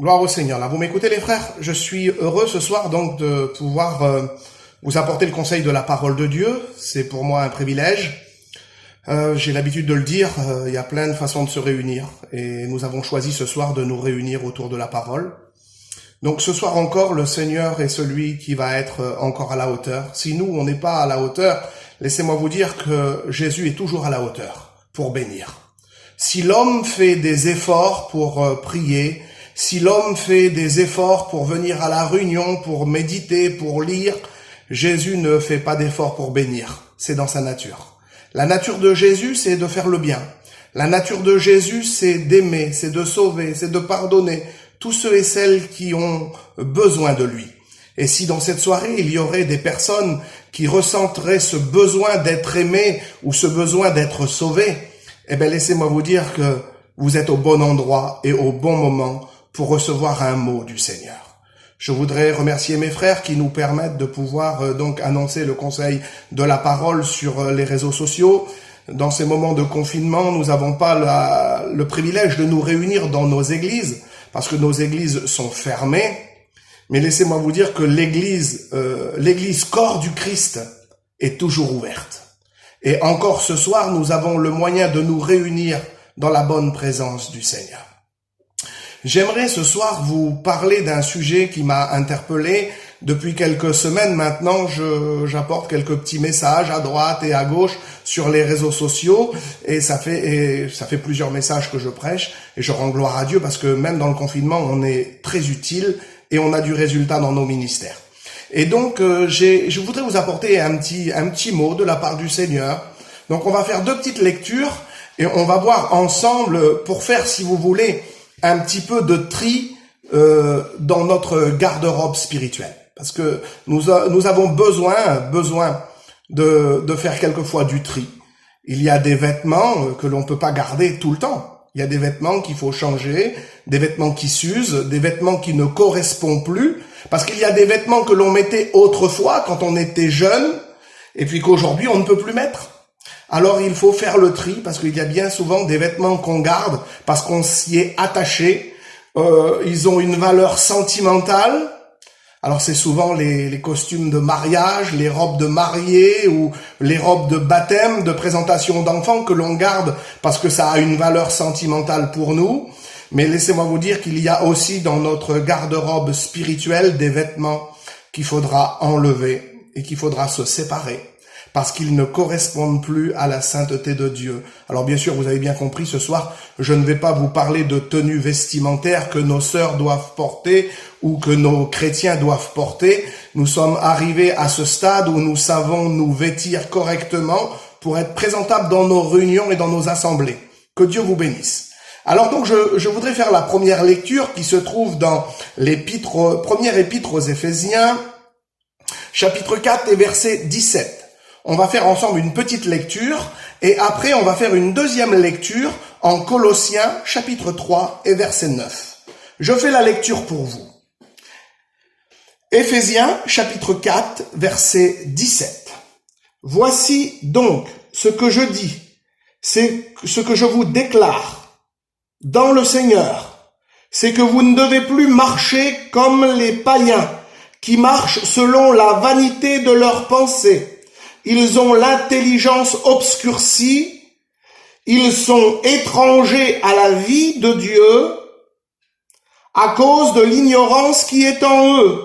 Gloire au Seigneur. Là, vous m'écoutez les frères? Je suis heureux ce soir donc de pouvoir vous apporter le conseil de la parole de Dieu. C'est pour moi un privilège. J'ai l'habitude de le dire, il y a plein de façons de se réunir. Et nous avons choisi ce soir de nous réunir autour de la parole. Donc ce soir encore, le Seigneur est celui qui va être encore à la hauteur. Si nous, on n'est pas à la hauteur, laissez-moi vous dire que Jésus est toujours à la hauteur pour bénir. Si l'homme fait des efforts pour prier, si l'homme fait des efforts pour venir à la réunion, pour méditer, pour lire, Jésus ne fait pas d'efforts pour bénir. C'est dans sa nature. La nature de Jésus, c'est de faire le bien. La nature de Jésus, c'est d'aimer, c'est de sauver, c'est de pardonner tous ceux et celles qui ont besoin de lui. Et si dans cette soirée, il y aurait des personnes qui ressentiraient ce besoin d'être aimées ou ce besoin d'être sauvées, eh bien, laissez-moi vous dire que vous êtes au bon endroit et au bon moment pour recevoir un mot du Seigneur. Je voudrais remercier mes frères qui nous permettent de pouvoir donc annoncer le conseil de la parole sur les réseaux sociaux. Dans ces moments de confinement, nous n'avons pas le privilège de nous réunir dans nos églises parce que nos églises sont fermées. Mais laissez-moi vous dire que l'église corps du Christ est toujours ouverte. Et encore ce soir, nous avons le moyen de nous réunir dans la bonne présence du Seigneur. J'aimerais ce soir vous parler d'un sujet qui m'a interpellé. Depuis quelques semaines maintenant, j'apporte quelques petits messages à droite et à gauche sur les réseaux sociaux et ça fait plusieurs messages que je prêche et je rends gloire à Dieu parce que même dans le confinement, on est très utile et on a du résultat dans nos ministères. Et donc, je voudrais vous apporter un petit mot de la part du Seigneur. Donc, on va faire deux petites lectures et on va voir ensemble pour faire, si vous voulez, un petit peu de tri dans notre garde-robe spirituelle. Parce que nous avons besoin de faire quelquefois du tri. Il y a des vêtements que l'on peut pas garder tout le temps. Il y a des vêtements qu'il faut changer, des vêtements qui s'usent, des vêtements qui ne correspondent plus. Parce qu'il y a des vêtements que l'on mettait autrefois quand on était jeune et puis qu'aujourd'hui on ne peut plus mettre. Alors il faut faire le tri parce qu'il y a bien souvent des vêtements qu'on garde parce qu'on s'y est attaché. Ils ont une valeur sentimentale. Alors c'est souvent les costumes de mariage, les robes de mariée ou les robes de baptême, de présentation d'enfants que l'on garde parce que ça a une valeur sentimentale pour nous. Mais laissez-moi vous dire qu'il y a aussi dans notre garde-robe spirituelle des vêtements qu'il faudra enlever et qu'il faudra se séparer parce qu'ils ne correspondent plus à la sainteté de Dieu. Alors bien sûr, vous avez bien compris, ce soir, je ne vais pas vous parler de tenues vestimentaires que nos sœurs doivent porter ou que nos chrétiens doivent porter. Nous sommes arrivés à ce stade où nous savons nous vêtir correctement pour être présentables dans nos réunions et dans nos assemblées. Que Dieu vous bénisse. Alors donc, je voudrais faire la première lecture qui se trouve dans première épître aux Éphésiens, chapitre 4 et verset 17. On va faire ensemble une petite lecture et après on va faire une deuxième lecture en Colossiens chapitre 3 et verset 9. Je fais la lecture pour vous. Éphésiens chapitre 4 verset 17. Voici donc ce que je dis, c'est ce que je vous déclare dans le Seigneur, c'est que vous ne devez plus marcher comme les païens qui marchent selon la vanité de leurs pensées. Ils ont l'intelligence obscurcie, ils sont étrangers à la vie de Dieu à cause de l'ignorance qui est en eux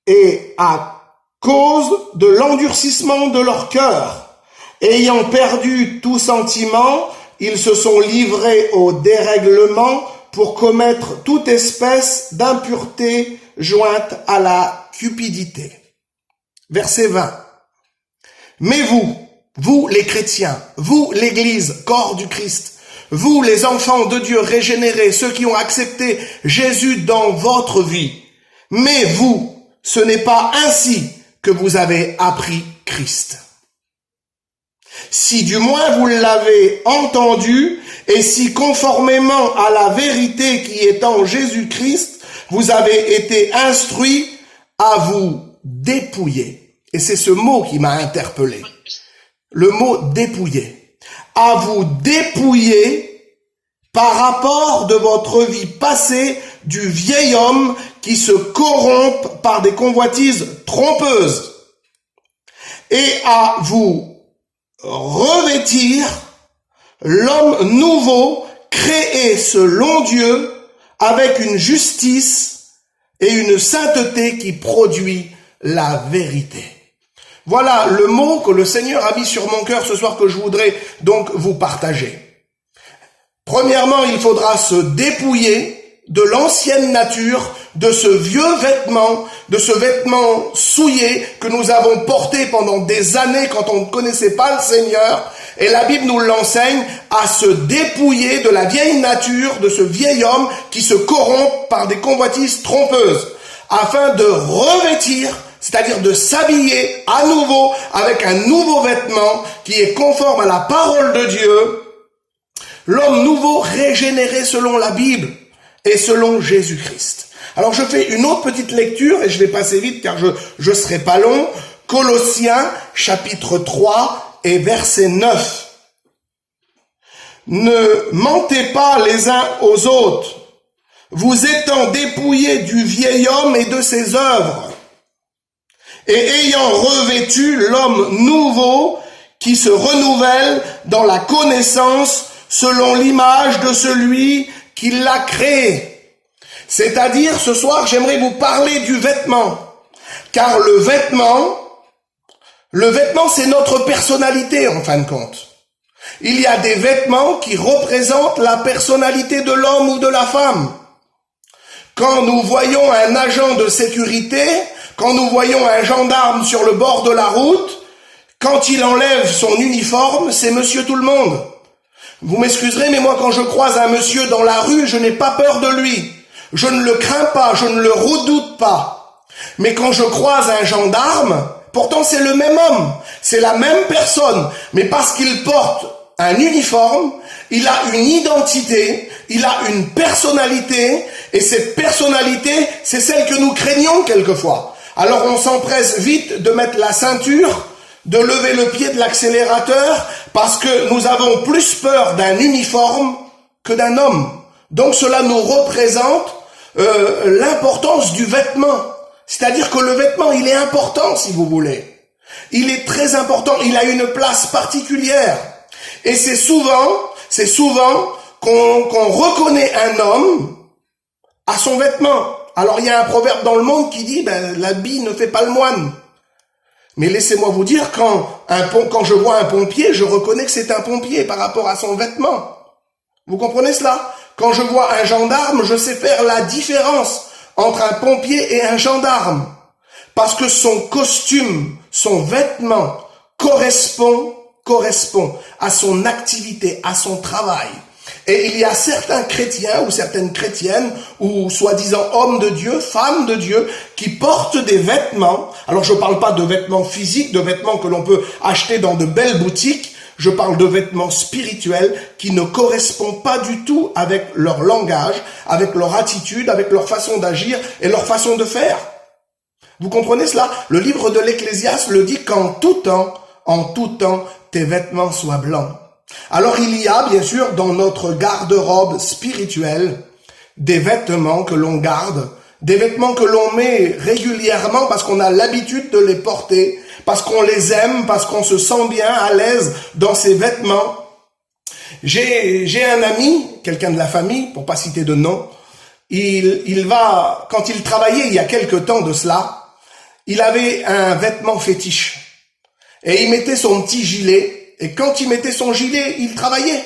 et à cause de l'endurcissement de leur cœur. Ayant perdu tout sentiment, ils se sont livrés au dérèglement pour commettre toute espèce d'impureté jointe à la cupidité. Verset 20. Mais vous les chrétiens, vous l'église, corps du Christ, vous les enfants de Dieu régénérés, ceux qui ont accepté Jésus dans votre vie, mais vous, ce n'est pas ainsi que vous avez appris Christ. Si du moins vous l'avez entendu, et si conformément à la vérité qui est en Jésus-Christ, vous avez été instruits à vous dépouiller. Et c'est ce mot qui m'a interpellé. Le mot dépouiller. À vous dépouiller par rapport de votre vie passée du vieil homme qui se corrompt par des convoitises trompeuses, et à vous revêtir l'homme nouveau créé selon Dieu avec une justice et une sainteté qui produit la vérité. Voilà le mot que le Seigneur a mis sur mon cœur ce soir que je voudrais donc vous partager. Premièrement, il faudra se dépouiller de l'ancienne nature, de ce vieux vêtement, de ce vêtement souillé que nous avons porté pendant des années quand on ne connaissait pas le Seigneur. Et la Bible nous l'enseigne, à se dépouiller de la vieille nature, de ce vieil homme qui se corrompt par des convoitises trompeuses, afin de revêtir, c'est-à-dire de s'habiller à nouveau avec un nouveau vêtement qui est conforme à la parole de Dieu, l'homme nouveau régénéré selon la Bible et selon Jésus-Christ. Alors je fais une autre petite lecture et je vais passer vite car je serai pas long. Colossiens chapitre 3 et verset 9. Ne mentez pas les uns aux autres, vous étant dépouillés du vieil homme et de ses œuvres, et ayant revêtu l'homme nouveau qui se renouvelle dans la connaissance selon l'image de celui qui l'a créé. C'est-à-dire, ce soir, j'aimerais vous parler du vêtement, car le vêtement, c'est notre personnalité en fin de compte. Il y a des vêtements qui représentent la personnalité de l'homme ou de la femme. Quand nous voyons un agent de sécurité, quand nous voyons un gendarme sur le bord de la route, quand il enlève son uniforme, c'est monsieur tout le monde. Vous m'excuserez, mais moi quand je croise un monsieur dans la rue, je n'ai pas peur de lui. Je ne le crains pas, je ne le redoute pas. Mais quand je croise un gendarme, pourtant c'est le même homme, c'est la même personne, mais parce qu'il porte un uniforme, il a une identité, il a une personnalité, et cette personnalité, c'est celle que nous craignons quelquefois. Alors on s'empresse vite de mettre la ceinture, de lever le pied de l'accélérateur, parce que nous avons plus peur d'un uniforme que d'un homme. Donc cela nous représente l'importance du vêtement. C'est-à-dire que le vêtement, il est important, si vous voulez. Il est très important, il a une place particulière. Et c'est souvent qu'on reconnaît un homme à son vêtement. Alors il y a un proverbe dans le monde qui dit, l'habit ne fait pas le moine. Mais laissez-moi vous dire, quand je vois un pompier, je reconnais que c'est un pompier par rapport à son vêtement. Vous comprenez cela? Quand je vois un gendarme, je sais faire la différence entre un pompier et un gendarme. Parce que son costume, son vêtement correspond à son activité, à son travail. Et il y a certains chrétiens ou certaines chrétiennes ou soi-disant hommes de Dieu, femmes de Dieu qui portent des vêtements. Alors je ne parle pas de vêtements physiques, de vêtements que l'on peut acheter dans de belles boutiques. Je parle de vêtements spirituels qui ne correspondent pas du tout avec leur langage, avec leur attitude, avec leur façon d'agir et leur façon de faire. Vous comprenez cela? Le livre de l'Ecclésiaste le dit qu'en tout temps, tes vêtements soient blancs. Alors il y a bien sûr dans notre garde-robe spirituelle des vêtements que l'on garde, des vêtements que l'on met régulièrement parce qu'on a l'habitude de les porter, parce qu'on les aime, parce qu'on se sent bien à l'aise dans ces vêtements. J'ai un ami, quelqu'un de la famille, pour pas citer de nom, quand il travaillait il y a quelque temps de cela, il avait un vêtement fétiche. Et il mettait son petit gilet, et quand il mettait son gilet, il travaillait.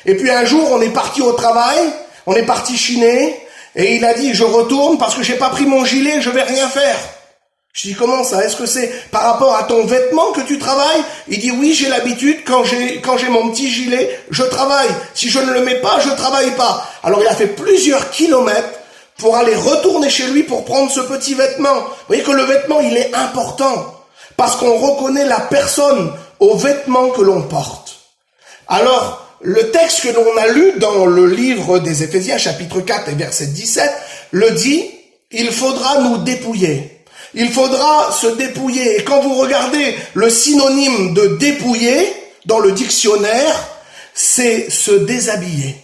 Et puis un jour, on est parti au travail, on est parti chiner, et il a dit, je retourne parce que j'ai pas pris mon gilet, je vais rien faire. Je dis, comment ça? Est-ce que c'est par rapport à ton vêtement que tu travailles? Il dit, oui, j'ai l'habitude, quand j'ai mon petit gilet, je travaille. Si je ne le mets pas, je travaille pas. Alors il a fait plusieurs kilomètres pour aller retourner chez lui pour prendre ce petit vêtement. Vous voyez que le vêtement, il est important. Parce qu'on reconnaît la personne aux vêtements que l'on porte. Alors, le texte que l'on a lu dans le livre des Éphésiens, chapitre 4 et verset 17, le dit, il faudra nous dépouiller. Il faudra se dépouiller. Et quand vous regardez le synonyme de dépouiller dans le dictionnaire, c'est se déshabiller.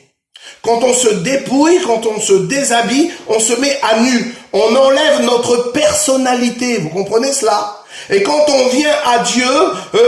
Quand on se dépouille, quand on se déshabille, on se met à nu. On enlève notre personnalité. Vous comprenez cela? Et quand on vient à Dieu,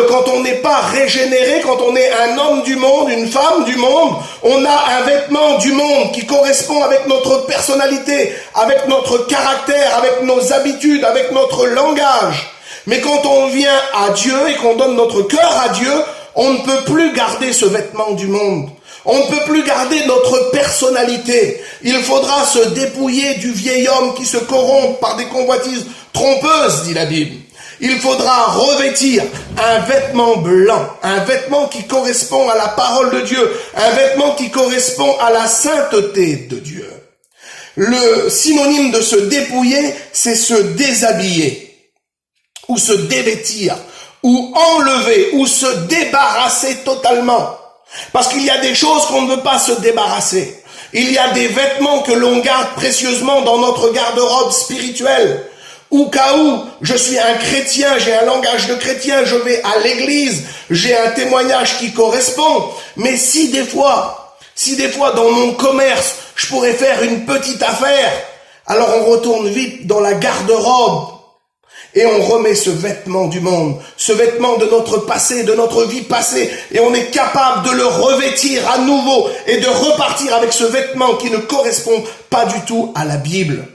quand on n'est pas régénéré, quand on est un homme du monde, une femme du monde, on a un vêtement du monde qui correspond avec notre personnalité, avec notre caractère, avec nos habitudes, avec notre langage. Mais quand on vient à Dieu et qu'on donne notre cœur à Dieu, on ne peut plus garder ce vêtement du monde. On ne peut plus garder notre personnalité. Il faudra se dépouiller du vieil homme qui se corrompt par des convoitises trompeuses, dit la Bible. Il faudra revêtir un vêtement blanc, un vêtement qui correspond à la parole de Dieu, un vêtement qui correspond à la sainteté de Dieu. Le synonyme de se dépouiller, c'est se déshabiller, ou se dévêtir, ou enlever, ou se débarrasser totalement. Parce qu'il y a des choses qu'on ne veut pas se débarrasser. Il y a des vêtements que l'on garde précieusement dans notre garde-robe spirituelle. Au cas où je suis un chrétien, j'ai un langage de chrétien, je vais à l'église, j'ai un témoignage qui correspond. Mais si des fois dans mon commerce, je pourrais faire une petite affaire, alors on retourne vite dans la garde-robe et on remet ce vêtement du monde, ce vêtement de notre passé, de notre vie passée, et on est capable de le revêtir à nouveau et de repartir avec ce vêtement qui ne correspond pas du tout à la Bible.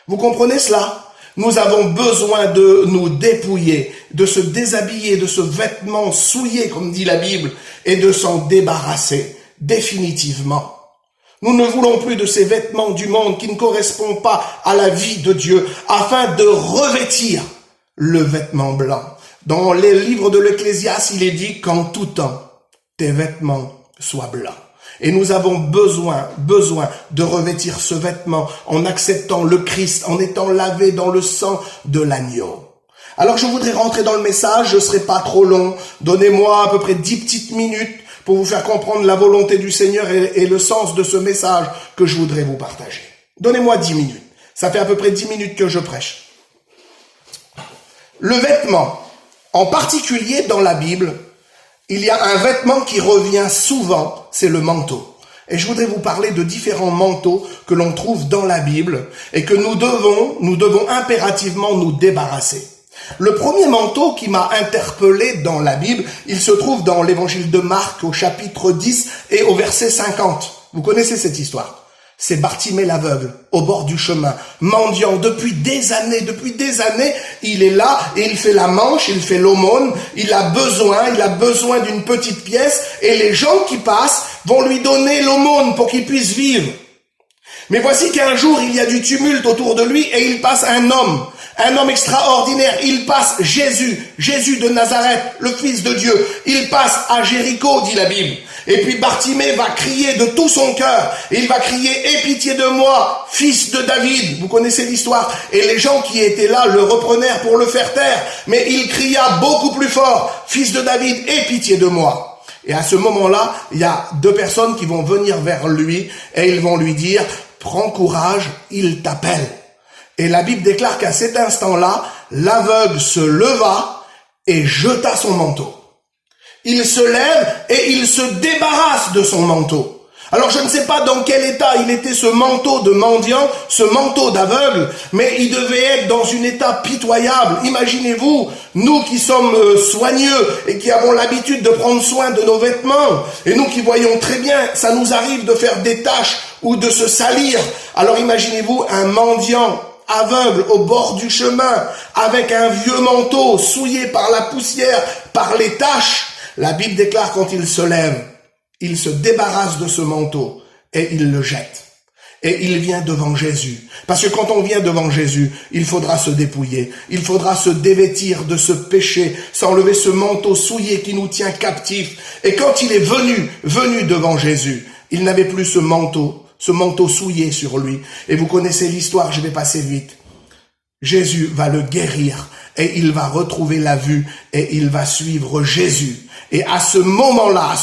Vous comprenez cela? Nous avons besoin de nous dépouiller, de se déshabiller de ce vêtement souillé, comme dit la Bible, et de s'en débarrasser définitivement. Nous ne voulons plus de ces vêtements du monde qui ne correspondent pas à la vie de Dieu, afin de revêtir le vêtement blanc. Dans les livres de l'Ecclésiaste, il est dit qu'en tout temps, tes vêtements soient blancs. Et nous avons besoin de revêtir ce vêtement en acceptant le Christ, en étant lavé dans le sang de l'agneau. Alors je voudrais rentrer dans le message, je ne serai pas trop long. Donnez-moi à peu près 10 petites minutes pour vous faire comprendre la volonté du Seigneur et le sens de ce message que je voudrais vous partager. Donnez-moi 10 minutes. Ça fait à peu près 10 minutes que je prêche. Le vêtement, en particulier dans la Bible, il y a un vêtement qui revient souvent, c'est le manteau. Et je voudrais vous parler de différents manteaux que l'on trouve dans la Bible et que nous devons impérativement nous débarrasser. Le premier manteau qui m'a interpellé dans la Bible, il se trouve dans l'évangile de Marc au chapitre 10 et au verset 50. Vous connaissez cette histoire. C'est Bartimée l'aveugle, au bord du chemin, mendiant depuis des années, il est là et il fait la manche, il fait l'aumône, il a besoin d'une petite pièce et les gens qui passent vont lui donner l'aumône pour qu'il puisse vivre. Mais voici qu'un jour il y a du tumulte autour de lui et il passe un homme extraordinaire, il passe Jésus de Nazareth, le Fils de Dieu, il passe à Jéricho, dit la Bible. Et puis Bartimée va crier de tout son cœur, il va crier « Aie pitié de moi, fils de David ». Vous connaissez l'histoire. Et les gens qui étaient là le reprenèrent pour le faire taire, mais il cria beaucoup plus fort « Fils de David, aie pitié de moi ». Et à ce moment-là, il y a deux personnes qui vont venir vers lui et ils vont lui dire « Prends courage, il t'appelle ». Et la Bible déclare qu'à cet instant-là, l'aveugle se leva et jeta son manteau. Il se lève et il se débarrasse de son manteau. Alors je ne sais pas dans quel état il était ce manteau de mendiant, ce manteau d'aveugle, mais il devait être dans un état pitoyable. Imaginez-vous, nous qui sommes soigneux et qui avons l'habitude de prendre soin de nos vêtements, et nous qui voyons très bien, ça nous arrive de faire des taches ou de se salir. Alors imaginez-vous un mendiant aveugle au bord du chemin, avec un vieux manteau souillé par la poussière, par les taches. La Bible déclare quand il se lève, il se débarrasse de ce manteau et il le jette. Et il vient devant Jésus. Parce que quand on vient devant Jésus, il faudra se dépouiller. Il faudra se dévêtir de ce péché, s'enlever ce manteau souillé qui nous tient captifs. Et quand il est venu devant Jésus, il n'avait plus ce manteau souillé sur lui. Et vous connaissez l'histoire, je vais passer vite. Jésus va le guérir et il va retrouver la vue et il va suivre Jésus. Et à ce moment-là,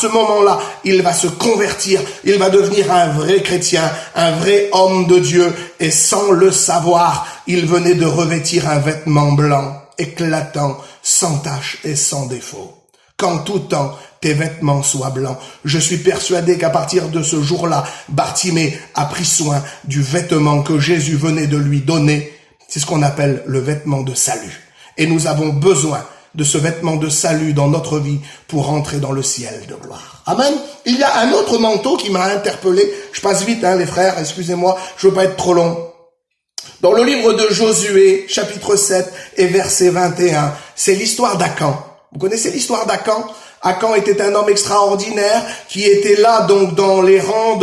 il va se convertir, il va devenir un vrai chrétien, un vrai homme de Dieu. Et sans le savoir, il venait de revêtir un vêtement blanc, éclatant, sans tache et sans défaut. Qu'en tout temps, tes vêtements soient blancs. Je suis persuadé qu'à partir de ce jour-là, Bartimée a pris soin du vêtement que Jésus venait de lui donner. C'est ce qu'on appelle le vêtement de salut. Et nous avons besoin de ce vêtement de salut dans notre vie pour entrer dans le ciel de gloire. Amen. Il y a un autre manteau qui m'a interpellé. Je passe vite, les frères, excusez-moi, je veux pas être trop long. Dans le livre de Josué, chapitre 7 et verset 21, c'est l'histoire d'Akan. Vous connaissez l'histoire d'Akan? Akan était un homme extraordinaire qui était là donc dans les rangs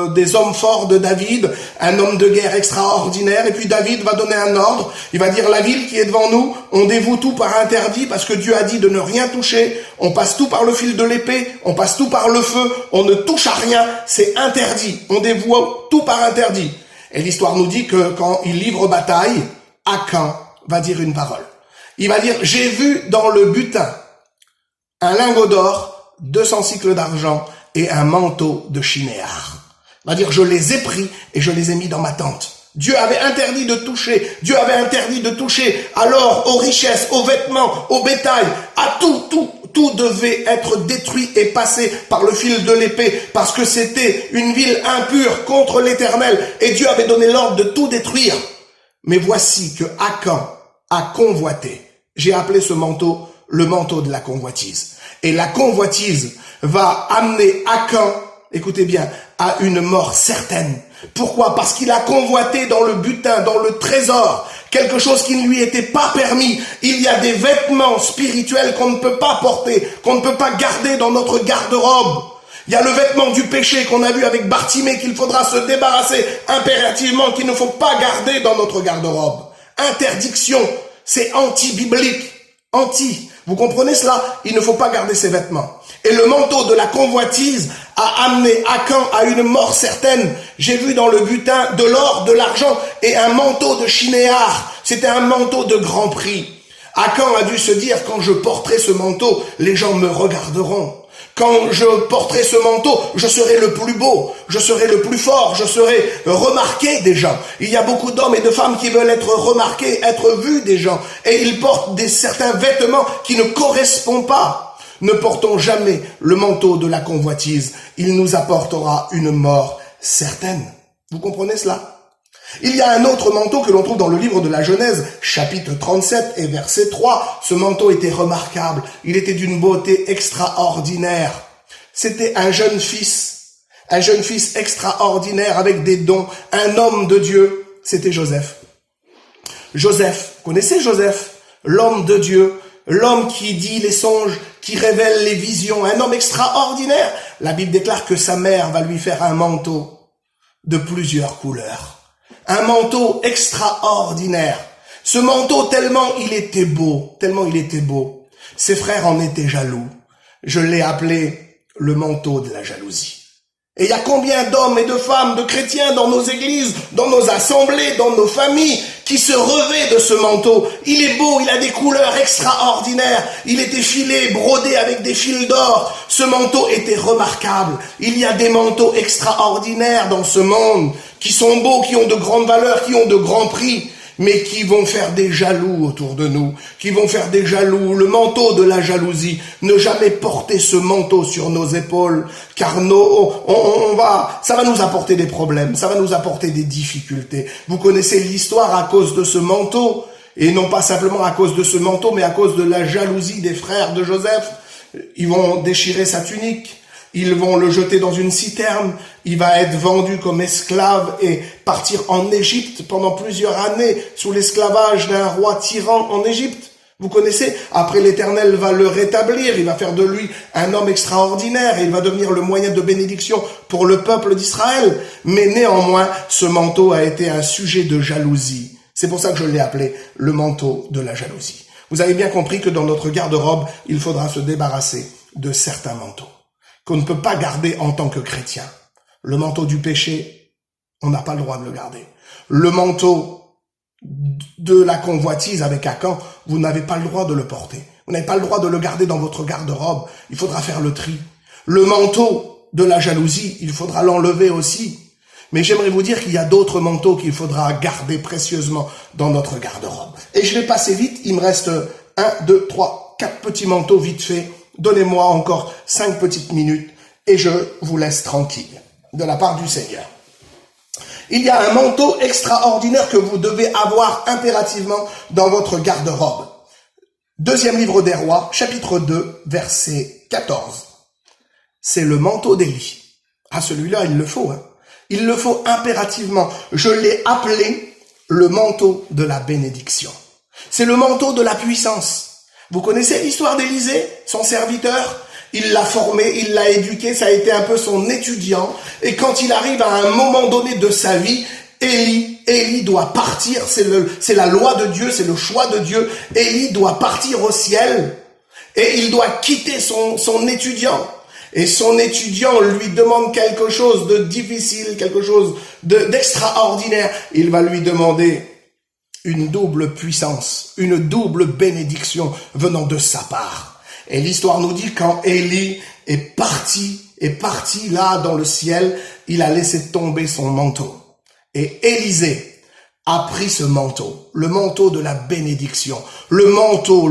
des hommes forts de David, un homme de guerre extraordinaire. Et puis David va donner un ordre, il va dire la ville qui est devant nous, on dévoue tout par interdit parce que Dieu a dit de ne rien toucher, on passe tout par le fil de l'épée, on passe tout par le feu, on ne touche à rien, c'est interdit, on dévoue tout par interdit. Et l'histoire nous dit que quand il livre bataille, Akan va dire une parole. Il va dire, j'ai vu dans le butin un lingot d'or, 200 cycles d'argent et un manteau de chinéar. Il va dire, je les ai pris et je les ai mis dans ma tente. Dieu avait interdit de toucher. Dieu avait interdit de toucher à l'or, aux richesses, aux vêtements, au bétail, à tout. Tout devait être détruit et passé par le fil de l'épée parce que c'était une ville impure contre l'Éternel et Dieu avait donné l'ordre de tout détruire. Mais voici que Akan a convoité. J'ai appelé ce manteau le manteau de la convoitise. Et la convoitise va amener Akan, écoutez bien, à une mort certaine. Pourquoi? Parce qu'il a convoité dans le butin, dans le trésor, quelque chose qui ne lui était pas permis. Il y a des vêtements spirituels qu'on ne peut pas porter, qu'on ne peut pas garder dans notre garde-robe. Il y a le vêtement du péché qu'on a vu avec Bartimée qu'il faudra se débarrasser impérativement, qu'il ne faut pas garder dans notre garde-robe. Interdiction, c'est anti-biblique, anti. Vous comprenez cela? Il ne faut pas garder ses vêtements. Et le manteau de la convoitise a amené Akan à une mort certaine. J'ai vu dans le butin de l'or, de l'argent et un manteau de chinéar. C'était un manteau de grand prix. Akan a dû se dire, quand je porterai ce manteau, les gens me regarderont. Quand je porterai ce manteau, je serai le plus beau, je serai le plus fort, je serai remarqué des gens. Il y a beaucoup d'hommes et de femmes qui veulent être remarqués, être vus des gens. Et ils portent certains vêtements qui ne correspondent pas. Ne portons jamais le manteau de la convoitise. Il nous apportera une mort certaine. Vous comprenez cela? Il y a un autre manteau que l'on trouve dans le livre de la Genèse, chapitre 37 et verset 3. Ce manteau était remarquable. Il était d'une beauté extraordinaire. C'était un jeune fils extraordinaire avec des dons, un homme de Dieu. C'était Joseph. Joseph, connaissez Joseph? L'homme de Dieu, l'homme qui dit les songes, qui révèle les visions, un homme extraordinaire. La Bible déclare que sa mère va lui faire un manteau de plusieurs couleurs. Un manteau extraordinaire. Ce manteau, tellement il était beau, ses frères en étaient jaloux. Je l'ai appelé le manteau de la jalousie. Et il y a combien d'hommes et de femmes, de chrétiens dans nos églises, dans nos assemblées, dans nos familles, qui se revêtent de ce manteau. Il est beau, il a des couleurs extraordinaires. Il était filé, brodé avec des fils d'or. Ce manteau était remarquable. Il y a des manteaux extraordinaires dans ce monde, qui sont beaux, qui ont de grandes valeurs, qui ont de grands prix, mais qui vont faire des jaloux autour de nous, qui vont faire des jaloux, le manteau de la jalousie. Ne jamais porter ce manteau sur nos épaules, car ça va nous apporter des problèmes, ça va nous apporter des difficultés. Vous connaissez l'histoire à cause de ce manteau, et non pas simplement à cause de ce manteau, mais à cause de la jalousie des frères de Joseph. Ils vont déchirer sa tunique. Ils vont le jeter dans une citerne, il va être vendu comme esclave et partir en Égypte pendant plusieurs années sous l'esclavage d'un roi tyran en Égypte. Vous connaissez? Après, l'Éternel va le rétablir, il va faire de lui un homme extraordinaire et il va devenir le moyen de bénédiction pour le peuple d'Israël. Mais néanmoins, ce manteau a été un sujet de jalousie. C'est pour ça que je l'ai appelé le manteau de la jalousie. Vous avez bien compris que dans notre garde-robe, il faudra se débarrasser de certains manteaux qu'on ne peut pas garder en tant que chrétien. Le manteau du péché, on n'a pas le droit de le garder. Le manteau de la convoitise avec Akan, vous n'avez pas le droit de le porter. Vous n'avez pas le droit de le garder dans votre garde-robe. Il faudra faire le tri. Le manteau de la jalousie, il faudra l'enlever aussi. Mais j'aimerais vous dire qu'il y a d'autres manteaux qu'il faudra garder précieusement dans notre garde-robe. Et je vais passer vite, il me reste 1, 2, 3, 4 petits manteaux vite fait. Donnez-moi encore 5 petites minutes et je vous laisse tranquille de la part du Seigneur. Il y a un manteau extraordinaire que vous devez avoir impérativement dans votre garde-robe. Deuxième livre des Rois, chapitre 2, verset 14. C'est le manteau d'Élie. Ah, celui-là, il le faut. Il le faut impérativement. Je l'ai appelé le manteau de la bénédiction. C'est le manteau de la puissance. Vous connaissez l'histoire d'Élisée, son serviteur? Il l'a formé, il l'a éduqué, ça a été un peu son étudiant. Et quand il arrive à un moment donné de sa vie, Élie doit partir. C'est la loi de Dieu, c'est le choix de Dieu. Élie doit partir au ciel et il doit quitter son étudiant. Et son étudiant lui demande quelque chose de difficile, quelque chose d'extraordinaire. Il va lui demander une double puissance, une double bénédiction venant de sa part. Et l'histoire nous dit quand Élie est parti là dans le ciel, il a laissé tomber son manteau. Et Élisée a pris ce manteau, le manteau de la bénédiction, le manteau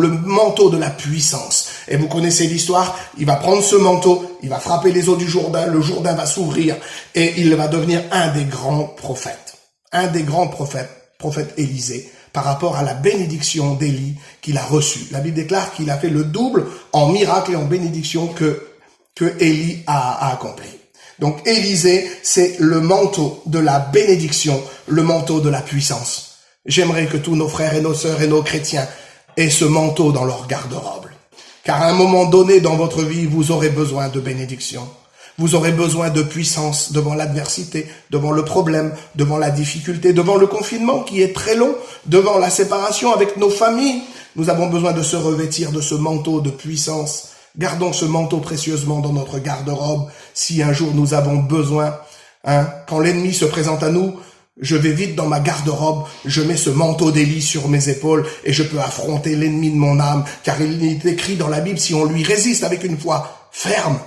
de la puissance. Et vous connaissez l'histoire, il va prendre ce manteau, il va frapper les eaux du Jourdain, le Jourdain va s'ouvrir et il va devenir un des grands prophètes. Un des grands prophète Élisée, par rapport à la bénédiction d'Élie qu'il a reçue. La Bible déclare qu'il a fait le double en miracle et en bénédiction que Élie a accompli. Donc Élisée, c'est le manteau de la bénédiction, le manteau de la puissance. J'aimerais que tous nos frères et nos sœurs et nos chrétiens aient ce manteau dans leur garde-robe. Car à un moment donné dans votre vie, vous aurez besoin de bénédiction. Vous aurez besoin de puissance devant l'adversité, devant le problème, devant la difficulté, devant le confinement qui est très long, devant la séparation avec nos familles. Nous avons besoin de se revêtir de ce manteau de puissance. Gardons ce manteau précieusement dans notre garde-robe. Si un jour nous avons besoin, quand l'ennemi se présente à nous, je vais vite dans ma garde-robe, je mets ce manteau d'Élie sur mes épaules et je peux affronter l'ennemi de mon âme. Car il est écrit dans la Bible, si on lui résiste avec une foi ferme,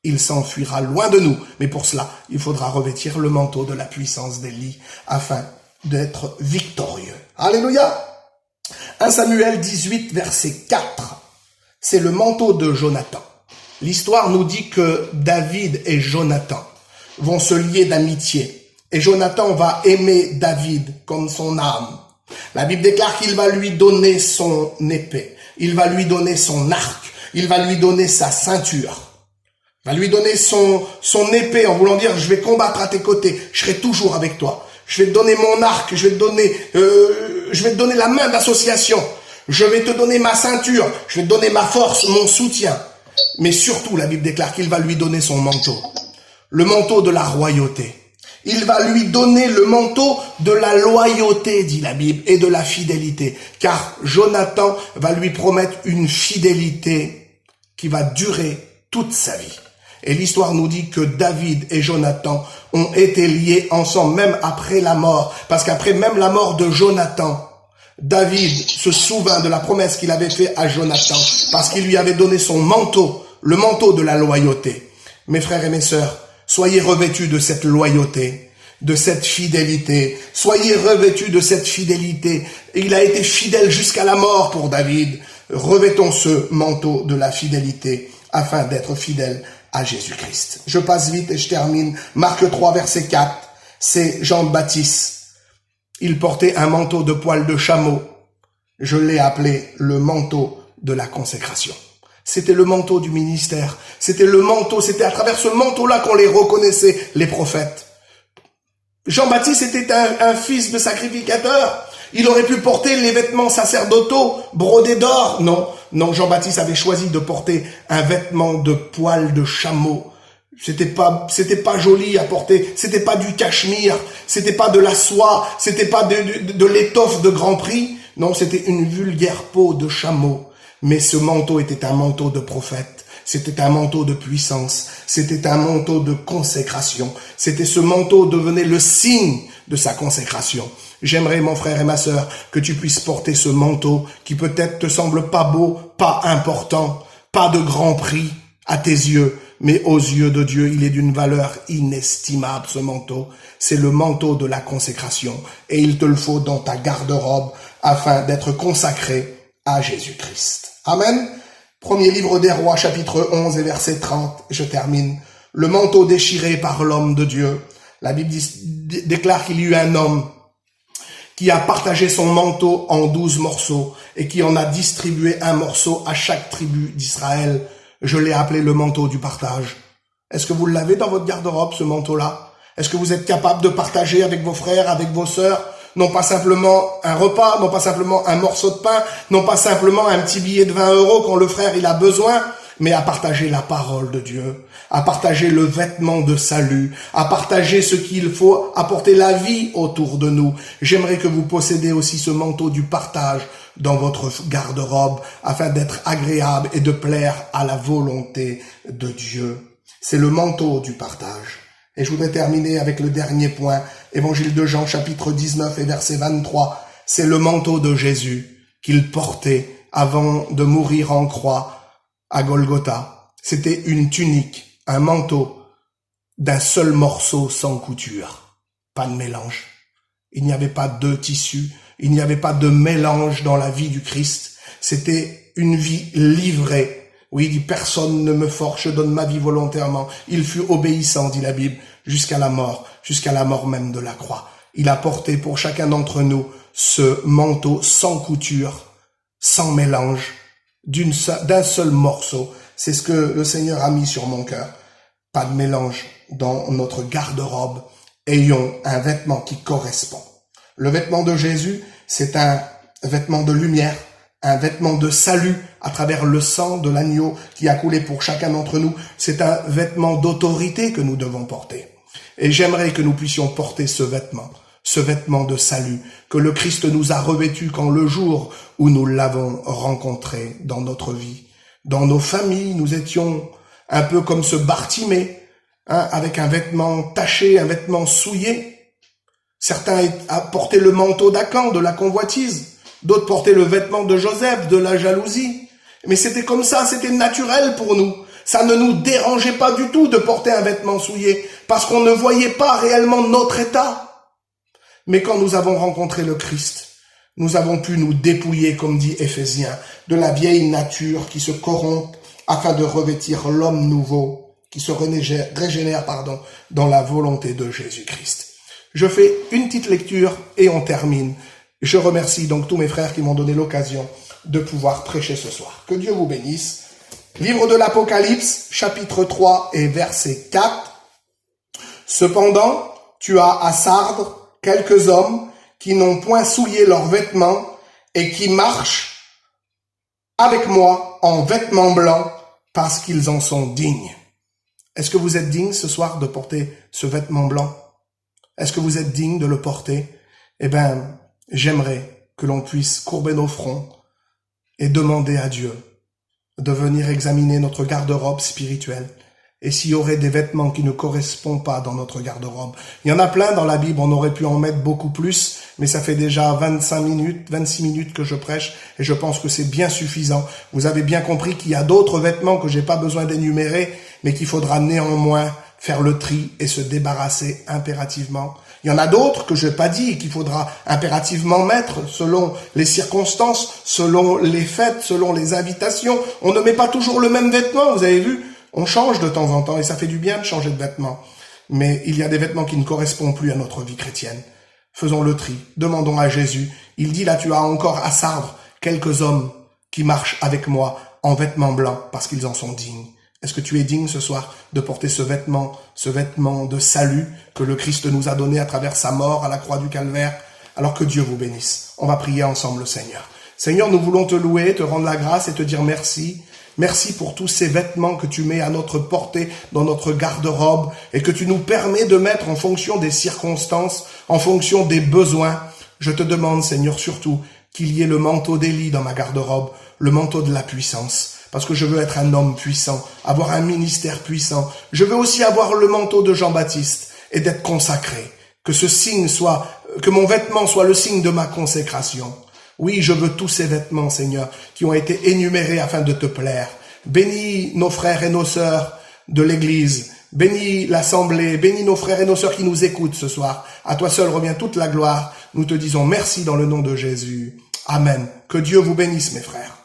il s'enfuira loin de nous. Mais pour cela, il faudra revêtir le manteau de la puissance d'Élie afin d'être victorieux. Alléluia! 1 Samuel 18, verset 4. C'est le manteau de Jonathan. L'histoire nous dit que David et Jonathan vont se lier d'amitié. Et Jonathan va aimer David comme son âme. La Bible déclare qu'il va lui donner son épée. Il va lui donner son arc. Il va lui donner sa ceinture. Il va lui donner son épée en voulant dire, je vais combattre à tes côtés. Je serai toujours avec toi. Je vais te donner mon arc. Je vais te donner la main d'association. Je vais te donner ma ceinture, je vais te donner ma force, mon soutien. Mais surtout, la Bible déclare qu'il va lui donner son manteau. Le manteau de la royauté. Il va lui donner le manteau de la loyauté, dit la Bible, et de la fidélité. Car Jonathan va lui promettre une fidélité qui va durer toute sa vie. Et l'histoire nous dit que David et Jonathan ont été liés ensemble, même après la mort. Parce qu'après même la mort de Jonathan, David se souvint de la promesse qu'il avait faite à Jonathan parce qu'il lui avait donné son manteau, le manteau de la loyauté. Mes frères et mes sœurs, soyez revêtus de cette loyauté, de cette fidélité. Soyez revêtus de cette fidélité. Il a été fidèle jusqu'à la mort pour David. Revêtons ce manteau de la fidélité afin d'être fidèles à Jésus-Christ. Je passe vite et je termine. Marc 3, verset 4. C'est Jean-Baptiste. Il portait un manteau de poil de chameau. Je l'ai appelé le manteau de la consécration. C'était le manteau du ministère. C'était le manteau, c'était à travers ce manteau-là qu'on les reconnaissait, les prophètes. Jean-Baptiste était un fils de sacrificateur. Il aurait pu porter les vêtements sacerdotaux brodés d'or. Non, Jean-Baptiste avait choisi de porter un vêtement de poil de chameau. C'était pas joli à porter, c'était pas du cachemire, c'était pas de la soie, c'était pas de l'étoffe de grand prix. Non, c'était une vulgaire peau de chameau. Mais ce manteau était un manteau de prophète. C'était un manteau de puissance. C'était un manteau de consécration. C'était ce manteau devenait le signe de sa consécration. J'aimerais, mon frère et ma sœur, que tu puisses porter ce manteau qui peut-être te semble pas beau, pas important, pas de grand prix à tes yeux, mais aux yeux de Dieu, il est d'une valeur inestimable, ce manteau. C'est le manteau de la consécration. Et il te le faut dans ta garde-robe afin d'être consacré à Jésus-Christ. Amen. Premier livre des Rois, chapitre 11 et verset 30, je termine. Le manteau déchiré par l'homme de Dieu. La Bible déclare qu'il y eut un homme qui a partagé son manteau en 12 morceaux et qui en a distribué un morceau à chaque tribu d'Israël. Je l'ai appelé le manteau du partage. Est-ce que vous l'avez dans votre garde-robe, ce manteau-là? Est-ce que vous êtes capable de partager avec vos frères, avec vos sœurs, non pas simplement un repas, non pas simplement un morceau de pain, non pas simplement un petit billet de 20 € quand le frère il a besoin, mais à partager la parole de Dieu, à partager le vêtement de salut, à partager ce qu'il faut, apporter la vie autour de nous. J'aimerais que vous possédiez aussi ce manteau du partage dans votre garde-robe afin d'être agréable et de plaire à la volonté de Dieu. C'est le manteau du partage. Et je voudrais terminer avec le dernier point, Évangile de Jean, chapitre 19 et verset 23. C'est le manteau de Jésus qu'il portait avant de mourir en croix à Golgotha. C'était une tunique, un manteau d'un seul morceau sans couture. Pas de mélange. Il n'y avait pas de tissu, il n'y avait pas de mélange dans la vie du Christ. C'était une vie livrée. Oui, il dit, personne ne me force, je donne ma vie volontairement. Il fut obéissant, dit la Bible, jusqu'à la mort même de la croix. Il a porté pour chacun d'entre nous ce manteau sans couture, sans mélange, d'un seul morceau. C'est ce que le Seigneur a mis sur mon cœur. Pas de mélange dans notre garde-robe. Ayons un vêtement qui correspond. Le vêtement de Jésus, c'est un vêtement de lumière, un vêtement de salut à travers le sang de l'agneau qui a coulé pour chacun d'entre nous. C'est un vêtement d'autorité que nous devons porter. Et j'aimerais que nous puissions porter ce vêtement de salut, que le Christ nous a revêtu quand le jour où nous l'avons rencontré dans notre vie. Dans nos familles, nous étions un peu comme ce Bartimée, avec un vêtement taché, un vêtement souillé. Certains portaient le manteau d'Acan, de la convoitise. D'autres portaient le vêtement de Joseph, de la jalousie. Mais c'était comme ça, c'était naturel pour nous. Ça ne nous dérangeait pas du tout de porter un vêtement souillé, parce qu'on ne voyait pas réellement notre état. Mais quand nous avons rencontré le Christ, nous avons pu nous dépouiller, comme dit Éphésiens, de la vieille nature qui se corrompt afin de revêtir l'homme nouveau qui se régénère dans la volonté de Jésus-Christ. Je fais une petite lecture et on termine. Je remercie donc tous mes frères qui m'ont donné l'occasion de pouvoir prêcher ce soir. Que Dieu vous bénisse. Livre de l'Apocalypse, chapitre 3 et verset 4. Cependant, tu as à Sardes quelques hommes qui n'ont point souillé leurs vêtements et qui marchent avec moi en vêtements blancs parce qu'ils en sont dignes. Est-ce que vous êtes digne ce soir de porter ce vêtement blanc? Est-ce que vous êtes digne de le porter? Eh bien, j'aimerais que l'on puisse courber nos fronts et demander à Dieu de venir examiner notre garde-robe spirituelle. Et s'il y aurait des vêtements qui ne correspondent pas dans notre garde-robe. Il y en a plein dans la Bible, on aurait pu en mettre beaucoup plus, mais ça fait déjà 26 minutes que je prêche, et je pense que c'est bien suffisant. Vous avez bien compris qu'il y a d'autres vêtements que j'ai pas besoin d'énumérer, mais qu'il faudra néanmoins faire le tri et se débarrasser impérativement. Il y en a d'autres que je n'ai pas dit qu'il faudra impérativement mettre selon les circonstances, selon les fêtes, selon les invitations. On ne met pas toujours le même vêtement, vous avez vu? On change de temps en temps et ça fait du bien de changer de vêtements. Mais il y a des vêtements qui ne correspondent plus à notre vie chrétienne. Faisons le tri, demandons à Jésus. Il dit là, tu as encore à Sardes quelques hommes qui marchent avec moi en vêtements blancs parce qu'ils en sont dignes. Est-ce que tu es digne ce soir de porter ce vêtement de salut que le Christ nous a donné à travers sa mort à la croix du Calvaire? Alors que Dieu vous bénisse. On va prier ensemble le Seigneur. Seigneur, nous voulons te louer, te rendre la grâce et te dire merci. Merci pour tous ces vêtements que tu mets à notre portée dans notre garde-robe et que tu nous permets de mettre en fonction des circonstances, en fonction des besoins. Je te demande, Seigneur, surtout qu'il y ait le manteau d'Élie dans ma garde-robe, le manteau de la puissance. Parce que je veux être un homme puissant, avoir un ministère puissant. Je veux aussi avoir le manteau de Jean-Baptiste et d'être consacré. Que mon vêtement soit le signe de ma consécration. Oui, je veux tous ces vêtements, Seigneur, qui ont été énumérés afin de te plaire. Bénis nos frères et nos sœurs de l'Église. Bénis l'Assemblée. Bénis nos frères et nos sœurs qui nous écoutent ce soir. À toi seul revient toute la gloire. Nous te disons merci dans le nom de Jésus. Amen. Que Dieu vous bénisse, mes frères.